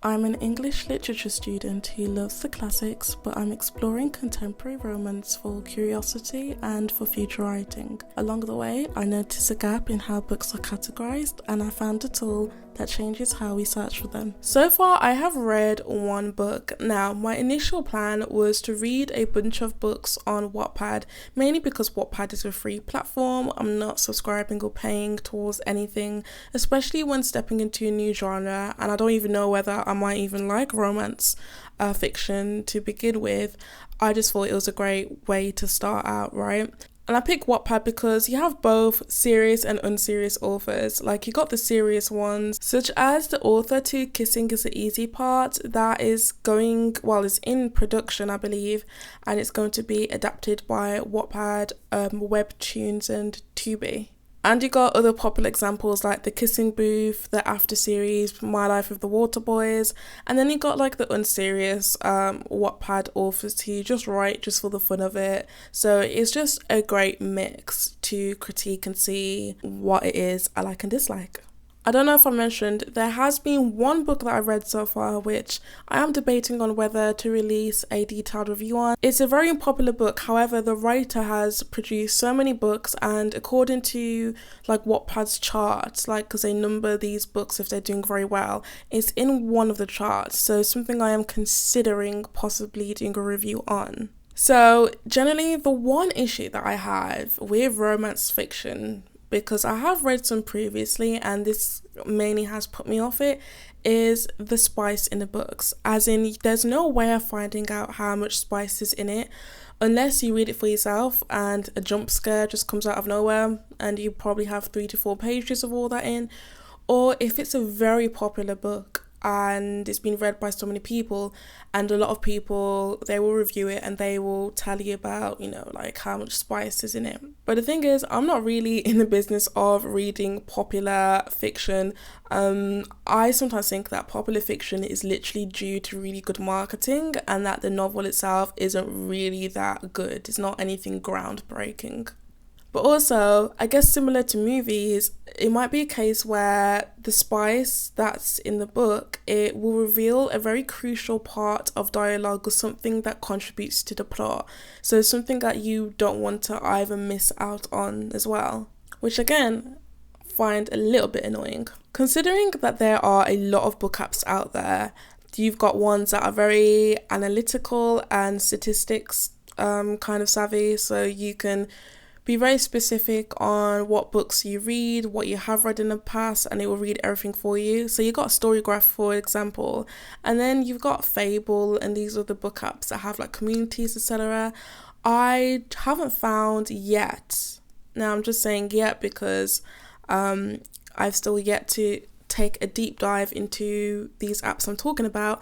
I'm an English literature student who loves the classics, but I'm exploring contemporary romance for curiosity and for future writing. Along the way, I noticed a gap in how books are categorized, and I found a tool that changes how we search for them. So far, I have read one book. Now, my initial plan was to read a bunch of books on Wattpad, mainly because Wattpad is a free platform. I'm not subscribing or paying towards anything, especially when stepping into a new genre, and I don't even know whether I might even like romance fiction to begin with. I just thought it was a great way to start out, right? And I picked Wattpad because you have both serious and unserious authors. Like, you got the serious ones, such as the author to Kissing is the Easy Part, that is it's in production, I believe, and it's going to be adapted by Wattpad, Webtoons and Tubi. And you got other popular examples like The Kissing Booth, the After series, My Life with the Waterboys, and then you got like the unserious Wattpad authors who just write just for the fun of it. So it's just a great mix to critique and see what it is I like and dislike. I don't know if I mentioned, there has been one book that I've read so far which I am debating on whether to release a detailed review on. It's a very unpopular book, however the writer has produced so many books, and according to like Wattpad's charts, like because they number these books if they're doing very well, it's in one of the charts, so something I am considering possibly doing a review on. So generally the one issue that I have with romance fiction, because I have read some previously and this mainly has put me off it, is the spice in the books. As in, there's no way of finding out how much spice is in it unless you read it for yourself and a jump scare just comes out of nowhere and you probably have 3 to 4 pages of all that in. Or if it's a very popular book and it's been read by so many people, and a lot of people, they will review it and they will tell you about, like how much spice is in it. But the thing is, I'm not really in the business of reading popular fiction. I sometimes think that popular fiction is literally due to really good marketing and that the novel itself isn't really that good. It's not anything groundbreaking. But also, I guess similar to movies, it might be a case where the spice that's in the book, it will reveal a very crucial part of dialogue or something that contributes to the plot. So something that you don't want to either miss out on as well, which again, find a little bit annoying. Considering that there are a lot of book apps out there, you've got ones that are very analytical and statistics kind of savvy, so you can be very specific on what books you read, what you have read in the past, and it will read everything for you. So you got Storygraph, for example, and then you've got Fable and these other book apps that have like communities, etc. I haven't found yet. Now I'm just saying yet because I've still yet to take a deep dive into these apps I'm talking about,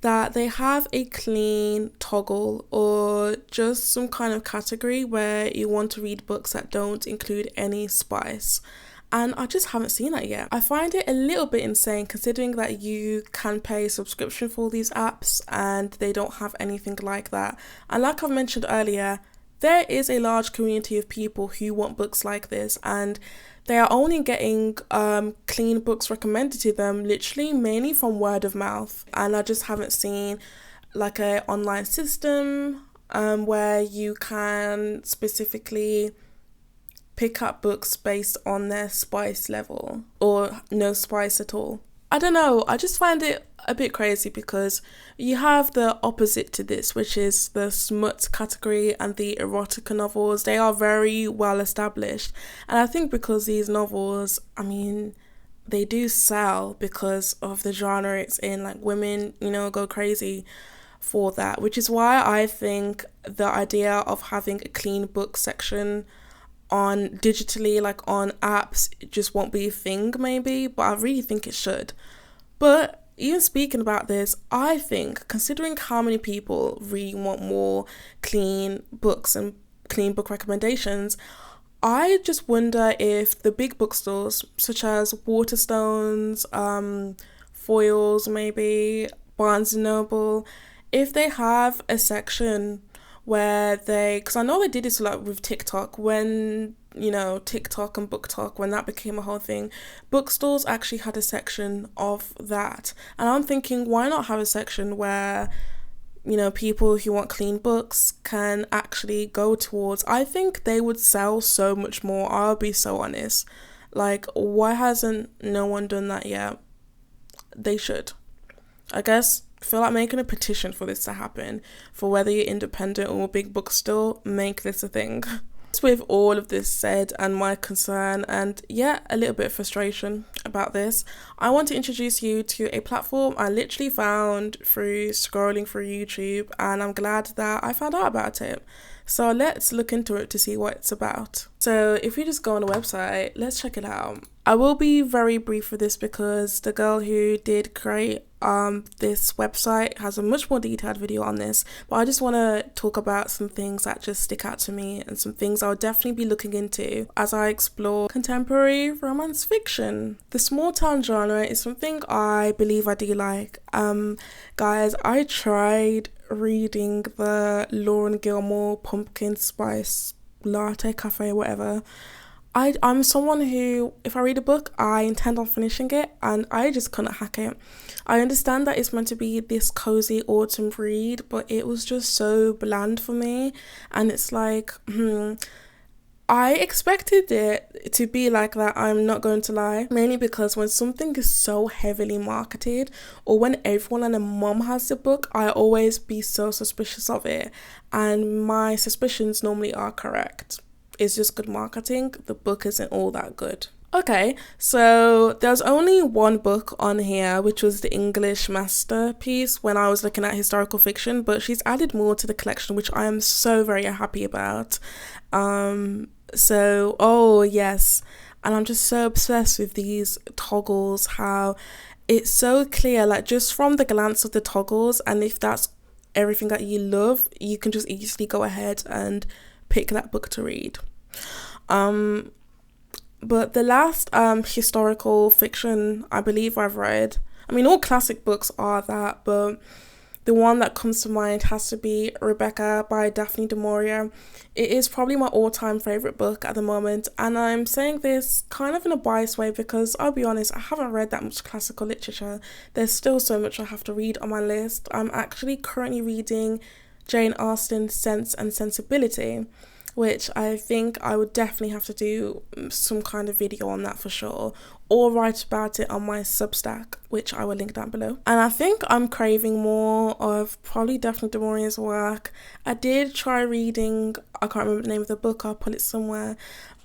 that they have a clean toggle or just some kind of category where you want to read books that don't include any spice. And I just haven't seen that yet. I find it a little bit insane considering that you can pay a subscription for these apps and they don't have anything like that. And like I've mentioned earlier, there is a large community of people who want books like this, and they are only getting clean books recommended to them literally mainly from word of mouth. And I just haven't seen like an online system where you can specifically pick up books based on their spice level or no spice at all. I don't know, I just find it a bit crazy because you have the opposite to this, which is the smut category and the erotica novels. They are very well established, and I think because these novels, they do sell because of the genre it's in. Like, women, go crazy for that, which is why I think the idea of having a clean book section on digitally, like on apps, it just won't be a thing maybe, but I really think it should. But even speaking about this, I think considering how many people really want more clean books and clean book recommendations, I just wonder if the big bookstores such as Waterstones, Foyles maybe, Barnes & Noble, if they have a section where because I know they did this a lot with TikTok, when TikTok and Book Talk, when that became a whole thing, bookstores actually had a section of that. And I'm thinking, why not have a section where people who want clean books can actually go towards? I think they would sell so much more. I'll be so honest. Like, why hasn't no one done that yet? They should. I guess feel like making a petition for this to happen, for whether you're independent or a big bookstore, make this a thing. With all of this said and my concern and a little bit of frustration about this, I want to introduce you to a platform I literally found through scrolling through YouTube, and I'm glad that I found out about it. So let's look into it to see what it's about. So if you just go on the website, let's check it out. I will be very brief with this because the girl who did create this website has a much more detailed video on this, but I just want to talk about some things that just stick out to me and some things I'll definitely be looking into as I explore contemporary romance fiction. The small town genre is something I believe I do like. Guys, I tried reading the Lauren Gilmore Pumpkin Spice Latte Cafe, whatever. I'm someone who, if I read a book, I intend on finishing it, and I just couldn't hack it. I understand that it's meant to be this cozy autumn read, but it was just so bland for me. And it's like, I expected it to be like that, I'm not going to lie, mainly because when something is so heavily marketed, or when everyone and their mum has the book, I always be so suspicious of it, and my suspicions normally are correct. It's just good marketing. The book isn't all that good. Okay, so there's only one book on here, which was the English masterpiece when I was looking at historical fiction, but she's added more to the collection, which I am so very happy about. Yes, and I'm just so obsessed with these toggles, how it's so clear, like just from the glance of the toggles, and if that's everything that you love, you can just easily go ahead and pick that book to read. But the last historical fiction I believe I've read, I mean all classic books are that, but the one that comes to mind has to be Rebecca by Daphne du Maurier. It is probably my all-time favourite book at the moment, and I'm saying this kind of in a biased way because I'll be honest, I haven't read that much classical literature. There's still so much I have to read on my list. I'm actually currently reading Jane Austen's Sense and Sensibility, which I think I would definitely have to do some kind of video on that for sure, or write about it on my Substack, which I will link down below. And I think I'm craving more of probably Daphne du Maurier's work. I did try reading, I can't remember the name of the book, I'll put it somewhere,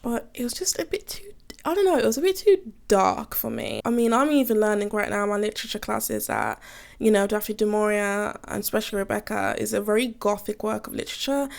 but it was just a bit too, I don't know, it was a bit too dark for me. I mean, I'm even learning right now in my literature classes that, Daphne du Maurier, and especially Rebecca, is a very gothic work of literature.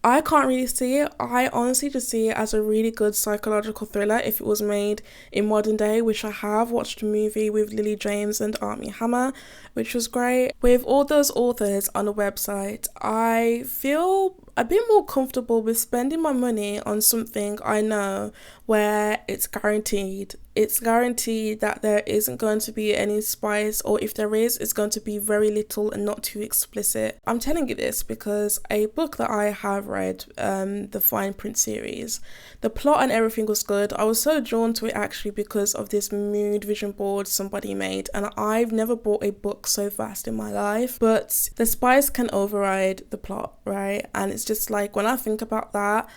I can't really see it. I honestly just see it as a really good psychological thriller if it was made in modern day, which I have watched a movie with Lily James and Armie Hammer, which was great. With all those authors on the website, I feel a bit more comfortable with spending my money on something I know where it's guaranteed. It's guaranteed that there isn't going to be any spice, or if there is, it's going to be very little and not too explicit. I'm telling you this because a book that I have read, the Fine Print series, the plot and everything was good. I was so drawn to it actually because of this mood vision board somebody made, and I've never bought a book so fast in my life. But the spice can override the plot, right? And it's just like, when I think about that,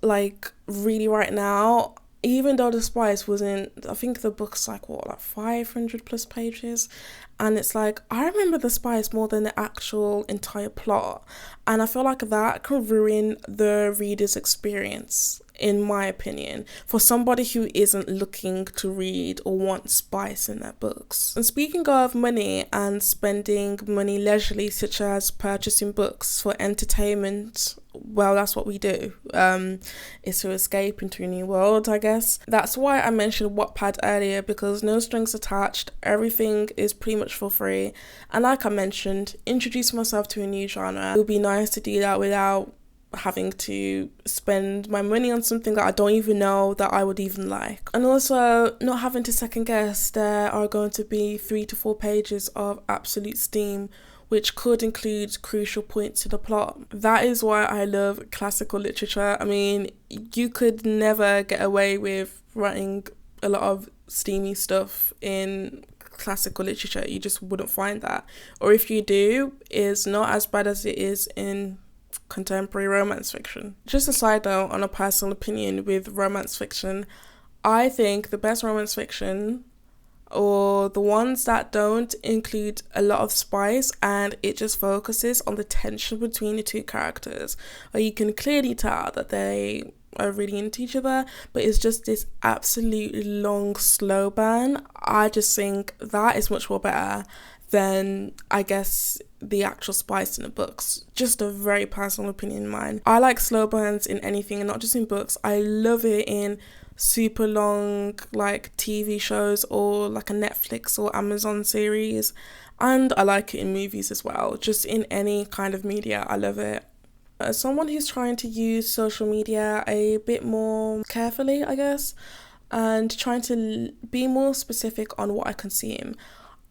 like really right now, even though the spice wasn't, I think the book's like 500 plus pages, and it's like, I remember the spice more than the actual entire plot, and I feel like that could ruin the reader's experience, in my opinion, for somebody who isn't looking to read or want spice in their books. And speaking of money and spending money leisurely, such as purchasing books for entertainment, well, that's what we do, is to escape into a new world, I guess. That's why I mentioned Wattpad earlier, because no strings attached, everything is pretty much for free, and like I mentioned, introducing myself to a new genre, it would be nice to do that without having to spend my money on something that I don't even know that I would even like. And also not having to second guess, there are going to be 3 to 4 pages of absolute steam which could include crucial points to the plot. That is why I love classical literature. I mean, you could never get away with writing a lot of steamy stuff in classical literature. You just wouldn't find that. Or if you do, it's not as bad as it is in contemporary romance fiction. Just a side note on a personal opinion with romance fiction, I think the best romance fiction, or the ones that don't include a lot of spice and it just focuses on the tension between the two characters, or you can clearly tell that they are really into each other, but it's just this absolutely long slow burn. I just think that is much more better than, I guess, the actual spice in the books. Just a very personal opinion of mine. I like slow burns in anything, and not just in books. I love it in super long like TV shows or like a Netflix or Amazon series, and I like it in movies as well. Just in any kind of media, I love it. As someone who's trying to use social media a bit more carefully, I guess, and trying to be more specific on what I consume,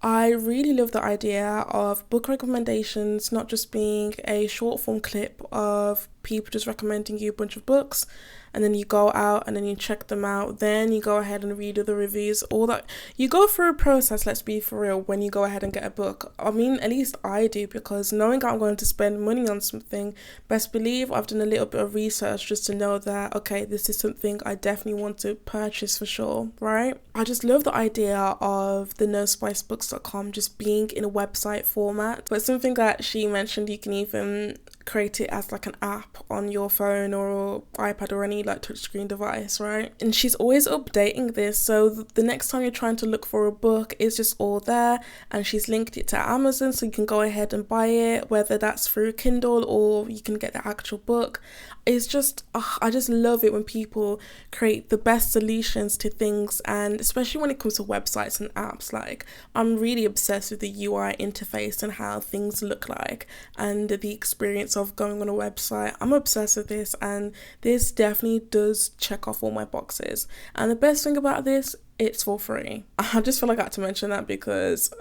I really love the idea of book recommendations not just being a short form clip of people just recommending you a bunch of books, and then you go out and then you check them out, then you go ahead and read the reviews, all that. You go through a process, let's be for real, when you go ahead and get a book. I mean, at least I do, because knowing I'm going to spend money on something, best believe I've done a little bit of research just to know that, okay, this is something I definitely want to purchase for sure, right? I just love the idea of the nospicebooks.com just being in a website format, but something that she mentioned, you can even create it as like an app on your phone or iPad or any like touchscreen device, right? And she's always updating this, so the next time you're trying to look for a book, it's just all there, and she's linked it to Amazon, so you can go ahead and buy it, whether that's through Kindle or you can get the actual book. It's just, I just love it when people create the best solutions to things, and especially when it comes to websites and apps. Like, I'm really obsessed with the UI interface and how things look like, and the experience of going on a website. I'm obsessed with this, and this definitely does check off all my boxes. And the best thing about this, it's for free. I just feel like I had to mention that, because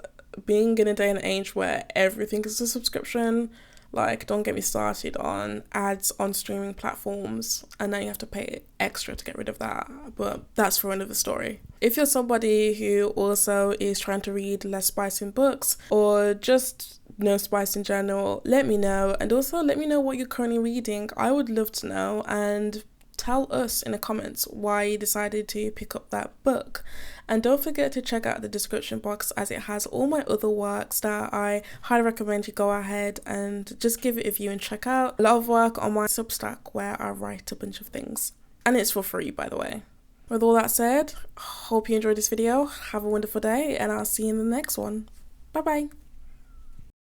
being in a day and age where everything is a subscription, like, don't get me started on ads on streaming platforms, and then you have to pay extra to get rid of that, but that's for another story. If you're somebody who also is trying to read less spice in books, or just no spice in general, let me know, and also let me know what you're currently reading. I would love to know, and tell us in the comments why you decided to pick up that book. And don't forget to check out the description box, as it has all my other works that I highly recommend you go ahead and just give it a view and check out. A lot of work on my Substack where I write a bunch of things, and it's for free, by the way. With all that said, hope you enjoyed this video. Have a wonderful day, and I'll see you in the next one. Bye bye.